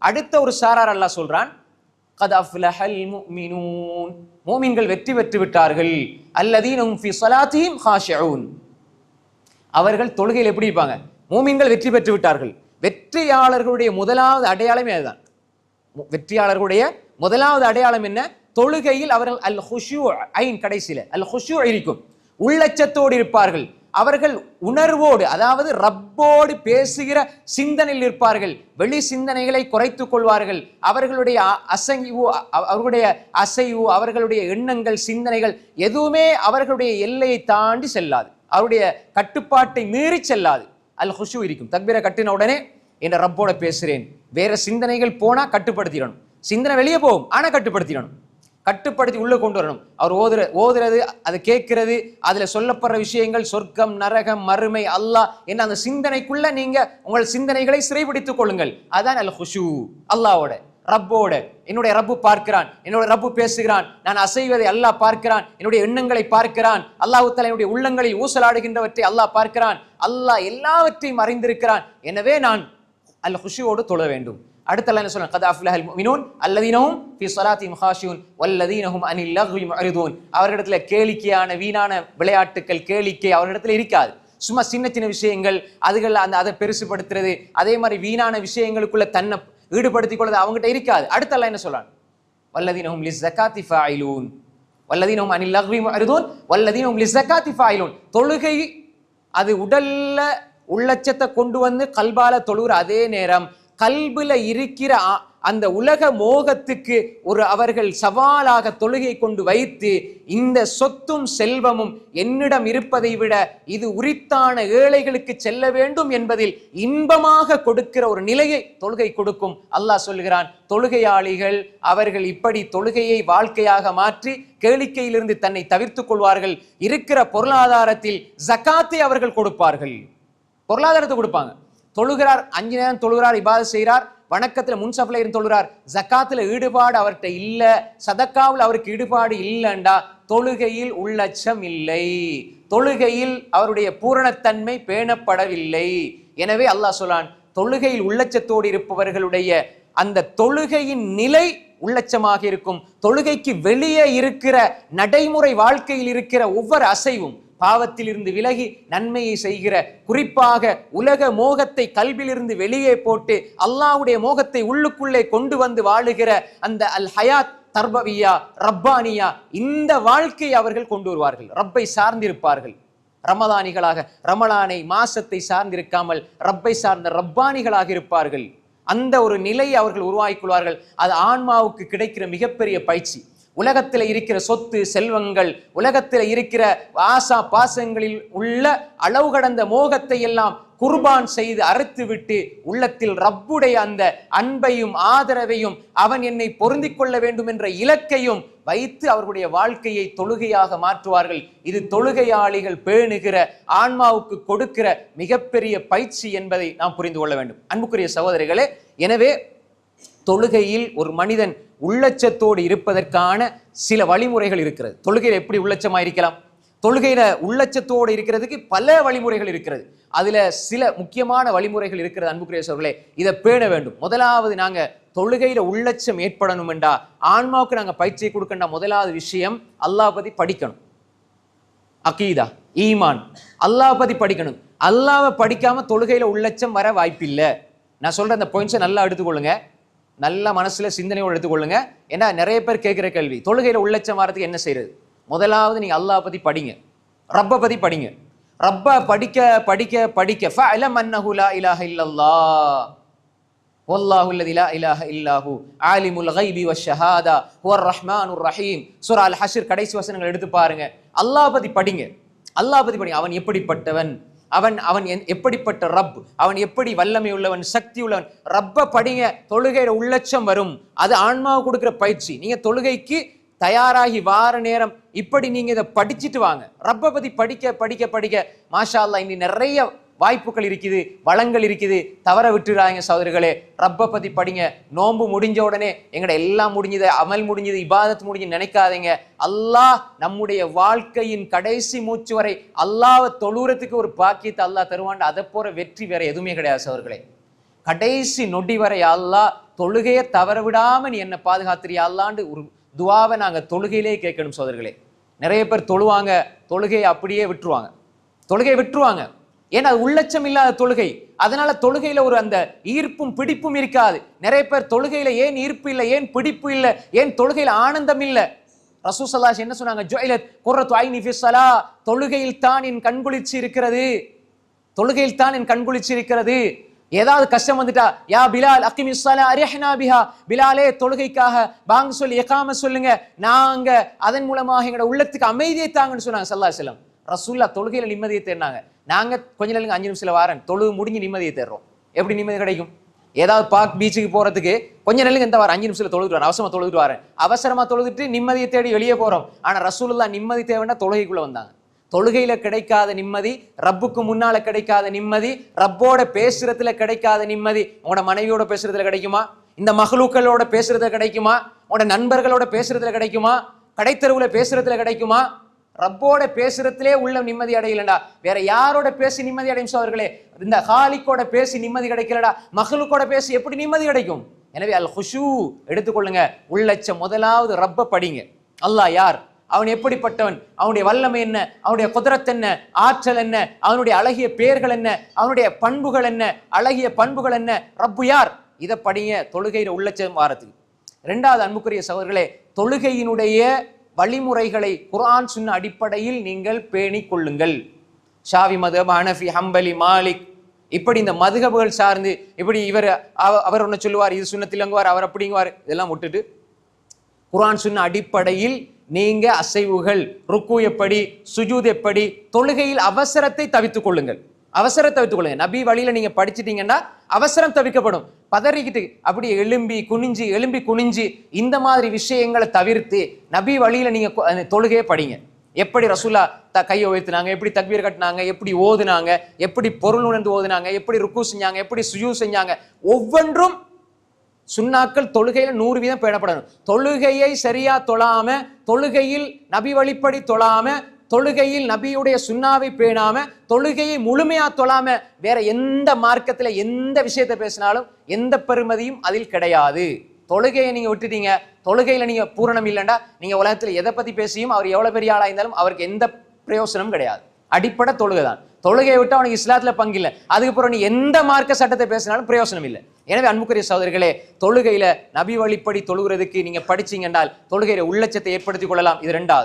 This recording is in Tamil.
அடுத்த ஒரு சாரார் அல்லாஹ் சொல்றான், கத் அஃப்லஹல் முஃமினூன், மூமின்கள் வெற்றி பெற்று விட்டார்கள். அல்லதீன ஹும் ஃபீ ஸலாத்திஹிம் காஷிஊன், அவர்கள் தொழுகையில் எப்படி இருப்பாங்க? மூமின்கள் வெற்றி பெற்று விட்டார்கள். வெற்றியாளர்களுடைய முதலாவது அடையாளமே அதுதான். வெற்றியாளர்களுடைய முதலாவது அடையாளம் என்ன? தொழுகையில் அவர்கள் அல் ஹுஷூ, ஐன் கடைசியில அல் ஹுஷூ இருக்கும், உள்ளச்சத்தோடு இருப்பார்கள். அவர்கள் உணர்வோடு, அதாவது ரப்போடு பேசுகிற சிந்தனையில் இருப்பார்கள். வெளி சிந்தனைகளை குறைத்துக் கொள்வார்கள். அவர்களுடைய அசைவு, அவர்களுடைய எண்ணங்கள், சிந்தனைகள் எதுவுமே அவர்களுடைய எல்லையை தாண்டி செல்லாது, அவருடைய கட்டுப்பாட்டை மீறி செல்லாது. அல் ஹுஷூ இருக்கும். தக்பீரை கட்டின உடனே என்ற ரப்போட பேசுறேன், வேற சிந்தனைகள் போனா கட்டுப்படுத்திடணும். சிந்தனை வெளியே போகும், ஆனா கட்டுப்படுத்திடணும். கட்டுப்படுத்தி உள்ள கொண்டு வரணும். அவர் ஓதுறது, அதை கேட்கிறது, அதுல சொல்லப்படுற விஷயங்கள், சொர்க்கம், நரகம், மறுமை, அல்லாஹ் என்ன, அந்த சிந்தனைக்குள்ள நீங்க உங்கள் சிந்தனைகளை சிறைபிடித்துக் கொள்ளுங்கள். அதான் அல் ஹுஷூ. அல்லாஹ்வோட, ரப்போட, என்னுடைய ரப்பு பார்க்கிறான், என்னுடைய ரப்பு பேசுகிறான், நான் அசைவதை அல்லாஹ் பார்க்கிறான், என்னுடைய எண்ணங்களை பார்க்கிறான், அல்லாஹ் தஆலா என்னுடைய உள்ளங்களில் ஊசலாடுகின்றவற்றை அல்லாஹ் பார்க்கிறான், அல்லாஹ் எல்லாவற்றையும் அறிந்திருக்கிறான். எனவே நான் அல் ஹுஷூவோடு தொழ வேண்டும். அடுத்த அல்லாஹ் என்ன சொல்றான்? கத் அஃப்லஹல் முஃமினூன் அல்லதீன ஹும் ஃபீ ஸலாத்திஹிம் காஷியூன் வல்லதீன ஹும் அனில் லஹ்வி முஅரிதூன். அவர்களிடத்துல கேளிக்கையான வீணான விளையாட்டுக்கள், கேளிக்கை அவர்களிடத்துல இருக்காது. சும்மா சின்ன சின்ன விஷயங்கள், அதுகள் அதை பெருசுபடுத்துறது, அதே மாதிரி வீணான விஷயங்களுக்குள்ள தன்னை ஈடுபடுத்திக் கொள்வது அவங்ககிட்ட இருக்காது. அடுத்த அல்லாஹ் என்ன சொல்றான்? வல்லதீன ஹும் லிஸ்ஸகாத்தி ஃபாயிலூன் வல்லதீன ஹும் அனில் லஹ்வி முஅரிதூன் வல்லதீன ஹும் லிஸ்ஸகாத்தி ஃபாயிலூன். தொழுகை அது உடல்ல உள்ளச்சத்தை கொண்டு வந்து கல்பால தொழுகிற அதே நேரம் கல்புல இருக்கிற அந்த உலக மோகத்துக்கு அவர்கள் சவாலாக தொழுகை கொண்டு வைத்து, இந்த சொத்தும் செல்வமும் என்னிடம் இருப்பதை விட இது உரித்தான ஏழைகளுக்கு செல்ல வேண்டும் என்பதில் இன்பமாக கொடுக்கிற ஒரு நிலையை தொழுகை கொடுக்கும். அல்லாஹ் சொல்கிறான், தொழுகையாளிகள் அவர்கள் இப்படி தொழுகையை வாழ்க்கையாக மாற்றி கேளிக்கையிலிருந்து தன்னை தவிர்த்துக் கொள்வார்கள். இருக்கிற பொருளாதாரத்தில் ஜகாத்தை அவர்கள் கொடுப்பார்கள். பொருளாதாரத்தை கொடுப்பாங்க. தொழுகிறார், 5 நேரம் தொழுகிறார், இபாதத் செய்கிறார், வணக்கத்துல முன்சஃப்ல இருந்து தொழுகிறார், ஜகாத்துல ஈடுபாடு அவர்கிட்ட இல்ல, சதக்காவில் அவருக்கு ஈடுபாடு இல்லைண்டா தொழுகையில் உள்ளச்சம் இல்லை, தொழுகையில் அவருடைய பூரணத்தன்மை பேணப்படவில்லை. எனவே அல்லாஹ் சொல்றான், தொழுகையில் உள்ளச்சத்தோடு இருப்பவர்களுடைய அந்த தொழுகையின் நிலை உள்ளச்சமாக இருக்கும். தொழுகைக்கு வெளியே இருக்கிற நடைமுறை வாழ்க்கையில் இருக்கிற ஒவ்வொரு அசைவும் பாவத்தில் இருந்து விலகி நன்மையை செய்கிற, குறிப்பாக உலக மோகத்தை கல்விலிருந்து வெளியே போட்டு அல்லாஹ்வுடைய மோகத்தை உள்ளுக்குள்ளே கொண்டு வந்து வாழுகிற அந்த அல் ஹயாத் தர்பவியா, ரப்பானியா, இந்த வாழ்க்கையை அவர்கள் கொண்டு வருவார்கள். ரப்பை சார்ந்திருப்பார்கள். ரமதானிகளாக, ரமலானை மாசத்தை சார்ந்திருக்காமல் ரப்பை சார்ந்த ரப்பானிகளாக இருப்பார்கள். அந்த ஒரு நிலையை அவர்கள் உருவாக்கிக் கொள்வார்கள். அது ஆன்மாவுக்கு கிடைக்கிற மிகப்பெரிய பயிற்சி. உலகத்தில் இருக்கிற சொத்து செல்வங்கள், உலகத்தில் இருக்கிற ஆசா பாசங்களில் உள்ள அளவு கடந்த மோகத்தை எல்லாம் குர்பான் செய்து அறுத்துவிட்டு உள்ளத்தில் ரப்புடைய அந்த அன்பையும் ஆதரவையும், அவன் என்னை பொருந்திக் கொள்ள வேண்டும் என்ற இலக்கையும் வைத்து அவர்களுடைய வாழ்க்கையை தொழுகையாக மாற்றுவார்கள். இது தொழுகையாளிகள் பேணுகிற, ஆன்மாவுக்கு கொடுக்கிற மிகப்பெரிய பயிற்சி என்பதை நாம் புரிந்து கொள்ள வேண்டும். அன்புக்குரிய சகோதரிகளே, எனவே தொழுகையில் ஒரு மனிதன் உள்ளச்சத்தோடு இருப்பதற்கான சில வழிமுறைகள் இருக்கிறது. தொழுகையில் எப்படி உள்ளச்சமா இருக்கலாம்? தொழுகையில உள்ளச்சத்தோடு இருக்கிறதுக்கு பல வழிமுறைகள் இருக்கிறது. அதுல சில முக்கியமான வழிமுறைகள் இருக்கிறது. அன்புக்குரிய சகோதரர்களே, இதை பேண வேண்டும். முதலாவது, நாங்க தொழுகையில உள்ளச்சம் ஏற்படணும் என்றா, ஆன்மாவுக்கு நாங்க பயிற்சியை கொடுக்கண்டா, முதலாவது விஷயம் அல்லாஹ் பத்தி படிக்கணும். அகீதா, ஈமான், அல்லாஹ் பத்தி படிக்கணும். அல்லாஹ்வை படிக்காம தொழுகையில உள்ளச்சம் வர வாய்ப்பில்லை. நான் சொல்ற அந்த பாயிண்ட்ஸை நல்லா எடுத்துக்கொள்ளுங்க, நல்ல மனசுல சிந்தனையோடு எடுத்துக்கொள்ளுங்க. ஏன்னா நிறைய பேர் கேட்கிற கேள்வி, தொழுகையில உள்ளச்சம் வரதுக்கு என்ன செய்யறது? முதலாவது நீங்க அல்லாஹ் பத்தி படிங்க, ரப்ப பத்தி படிங்க. ரப்ப படிக்க படிக்க படிக்க ஃபஅலம் அன்னஹு லா இலாஹ இல்லல்லாஹ் வல்லாஹு அல்லதி லா இலாஹ இல்லாஹு ஆலிமுல் கைபி வஷ்ஷஹாதா ஹுவர் ரஹ்மானுர் ரஹீம். சூரா அல் ஹஷ்ர் கடைசி வசனங்கள் எடுத்து பாருங்க. அல்லாஹ் பத்தி படிங்க, அல்லாஹ் பத்தி படிங்க. அவன் எப்படிப்பட்டவன், அவன் எப்படிப்பட்ட ரப், அவன் எப்படி வல்லமை உள்ளவன், சக்தி உள்ளவன். ரப்ப படிங்க, தொழுகையில உள்ளச்சம் வரும். அது ஆன்மாவுக்கு கொடுக்கிற பயிற்சி. நீங்க தொழுகைக்கு தயாராகி வார நேரம் இப்படி நீங்க இதை படிச்சுட்டு வாங்க. ரப்ப பத்தி படிக்க படிக்க படிக்க மாஷா அல்லாஹ் இன்னி நிறைய வாய்ப்புகள் இருக்குது, வளங்கள் இருக்குது. தவற விட்டுறாங்க சகோதரர்களே. ரப்ப பத்தி படிங்க. நோன்பு முடிஞ்ச உடனே எங்கட எல்லாம் முடிஞ்சது, அமல் முடிஞ்சது, இபாதத் முடிஞ்சு நினைக்காதீங்க. அல்லாஹ் நம்முடைய வாழ்க்கையின் கடைசி மூச்சு வரை அல்லாஹ்வை தொழுறதுக்கு ஒரு பாக்கியத்தை அல்லாஹ் தருவான். அதை போற வெற்றி வேற எதுவுமே கிடையாது சகோதரர்களே. கடைசி நொடி வரை அல்லாஹ் தொழுகையை தவற விடாம நீ என்ன பாதுகாத்திரியா அல்லாண்டு ஒரு துவாவை நாங்க தொழுகையிலே கேட்கணும் சோதர்களே. நிறைய பேர் தொழுவாங்க, தொழுகையை அப்படியே விட்டுருவாங்க, தொழுகையை விட்டுருவாங்க. ஏன்னா அது உள்ளட்சம் இல்லாத தொழுகை. அதனால தொழுகையில ஒரு அந்த ஈர்ப்பும் பிடிப்பும் இருக்காது. நிறைய பேர் தொழுகையில ஏன் ஈர்ப்பு இல்லை, ஏன் பிடிப்பு இல்லை, ஏன் தொழுகையில ஆனந்தம் இல்லை? ரசூல் ஸல்லல்லாஹு அலைஹி வஸல்லம் என்ன சொன்னாங்க? ஜுஇலத் குர்ரத்து ஐனி ஃபிஸ் ஸலா, தொழுகையில் தான் என் கண்குளிர்ச்சி இருக்கிறது, தொழுகையில் தான் என் கண்குளிர்ச்சி இருக்கிறது. ஏதாவது கஷ்டம் வந்துட்டா, யா பிலால் அக்கிமிஸ் ஸலா அரிஹ்னா பிஹா, பிலாலே தொழுகைக்காக பாங்க சொல்லி இகாமத் சொல்லுங்க, நாங்க அதன் மூலமாக எங்களோட உள்ளத்துக்கு அமைதியை தாங்கன்னு சொன்னாங்க ஸல்லல்லாஹு அலைஹி வஸல்லம். ரசூலுல்லாஹ் தொழுகையில நிம்மதியை தேடினாங்க. நாங்க கொஞ்ச நேரம் 5 நிமிஷத்துல வாரேன், தொழுகு முடிஞ்சு நிம்மதியை தேடுறோம். எப்படி நிம்மதி கிடைக்கும்? ஏதாவது பார்க் பீச்சுக்கு போறதுக்கு கொஞ்ச நேரம் இந்த வாரம் 5 நிமிஷத்துல தொழுதுட்டு வரேன், அவசரமா தொழுதுட்டு வரேன், அவசரமா தொழுதுட்டு நிம்மதியை தேடி வெளியே போறோம். ஆனா ரசூலுல்லாஹ் நிம்மதி தேவைன்னா தொழுகைக்குள்ள வந்தாங்க. தொழுகையில கிடைக்காத நிம்மதி, ரப்புக்கு முன்னால கிடைக்காத நிம்மதி, ரப்போட பேசுறதுல கிடைக்காத நிம்மதி உங்களோட மனைவியோட பேசுறதுல கிடைக்குமா? இந்த மஹ்லூக்களோட பேசுறதுல கிடைக்குமா? உங்களோட நண்பர்களோட பேசுறதுல கிடைக்குமா? கடைத்தெருவுல பேசுறதுல கிடைக்குமா? ரப்போட பேசுறதுலே உள்ள நிம்மதி அடையலடா, வேற யாரோட பேசி நிம்மதி அடையும் சோதர்களே? இந்த ஹாலிக்கோட பேசி நிம்மதி கிடைக்கலடா, மஹ்லூக்கோட பேசி எப்படி நிம்மதி கிடைக்கும்? எனவே அல் ஹுஷூ எடுத்துக்கொள்ளுங்க. உள்ளச்ச முதலாவது ரப்ப படிங்க. அல்லாஹ் யார், அவன் எப்படிப்பட்டவன், அவனுடைய வல்லமை என்ன, அவனுடைய குதரத் என்ன, ஆற்றல் என்ன, அவனுடைய அழகிய பெயர்கள் என்ன, அவனுடைய பண்புகள் என்ன, அழகிய பண்புகள் என்ன, ரப்பு யார், இதை படிங்க தொழுகையில உள்ளச்சம் வாரத்துக்கு. இரண்டாவது அன்புக்குரிய சகோதரர்களே, தொழுகையினுடைய வழிமுறைகளை குர்ஆன் சுன்ன அடிப்படையில் நீங்கள் பேணி கொள்ளுங்கள். ஷாஃபி மதுஹப், ஹனஃபி, ஹம்பலி, மாலிக், இப்படி இந்த மதுஹபுகள் சார்ந்து இப்படி அவர் ஒன்று சொல்லுவார், இது சுன்னத்திலங்குவார், அவர் அப்படிங்குவார், இதெல்லாம் விட்டுட்டு குர்ஆன் சுன்ன அடிப்படையில் நீங்க அசைவுகள், ருக்கு எப்படி, சுஜூத் எப்படி, தொழுகையில் அவசரத்தை தவித்துக் கொள்ளுங்கள். அவசரம் தவித்துக் கொள்ளுங்க. நபி வழியில நீங்க படிச்சிட்டீங்கன்னா அவசரம் தவிக்கப்படும். பதறிக்கிட்டு அப்படி எலும்பி குனிஞ்சு இந்த மாதிரி விஷயங்களை தவிர்த்து நபி வழியில நீங்க தொழுகையை படிங்க. எப்படி ரசூலா கையை உயர்த்தினாங்க, எப்படி தக்பீர் கட்டினாங்க, எப்படி ஓதுனாங்க, எப்படி பொருள் உணர்ந்து ஓதுனாங்க, எப்படி ருக்கு செஞ்சாங்க, எப்படி சுஜூத் செஞ்சாங்க, ஒவ்வொன்றும் சுன்னாக்கள் தொழுகையில 100% பேணப்படணும். தொழுகையை சரியா தொழாம, தொழுகையில் நபி வழிப்படி தொழாம, தொழுகையில் நபியுடைய சுன்னாவை பேணாம, தொழுகையை முழுமையா தொழாம வேற எந்த மார்க்கத்துல எந்த விஷயத்தை பேசினாலும் எந்த பெருமதியும் அதில் கிடையாது. தொழுகையை நீங்க விட்டுட்டீங்க, தொழுகையில நீங்க பூரணம் இல்லைண்டா நீங்க உலகத்துல எதை பத்தி பேசியும் அவர் எவ்வளவு பெரிய ஆளா இருந்தாலும் அவருக்கு எந்த பிரயோசனமும் கிடையாது. அடிப்படை தொழுகை தான். தொழுகையை விட்டு அவனுக்கு இஸ்லாத்துல பங்கு இல்லை. அதுக்கப்புறம் நீ எந்த மார்க்க சட்டத்தை பேசினாலும் பிரயோசனம் இல்லை. எனவே அன்புக்குரிய சகோதரர்களே, தொழுகையில நபி வழிப்படி தொழுகிறதுக்கு நீங்க படிச்சீங்க என்றால் தொழுகையில உள்ளச்சத்தை ஏற்படுத்திக் கொள்ளலாம். இது இரண்டாவது.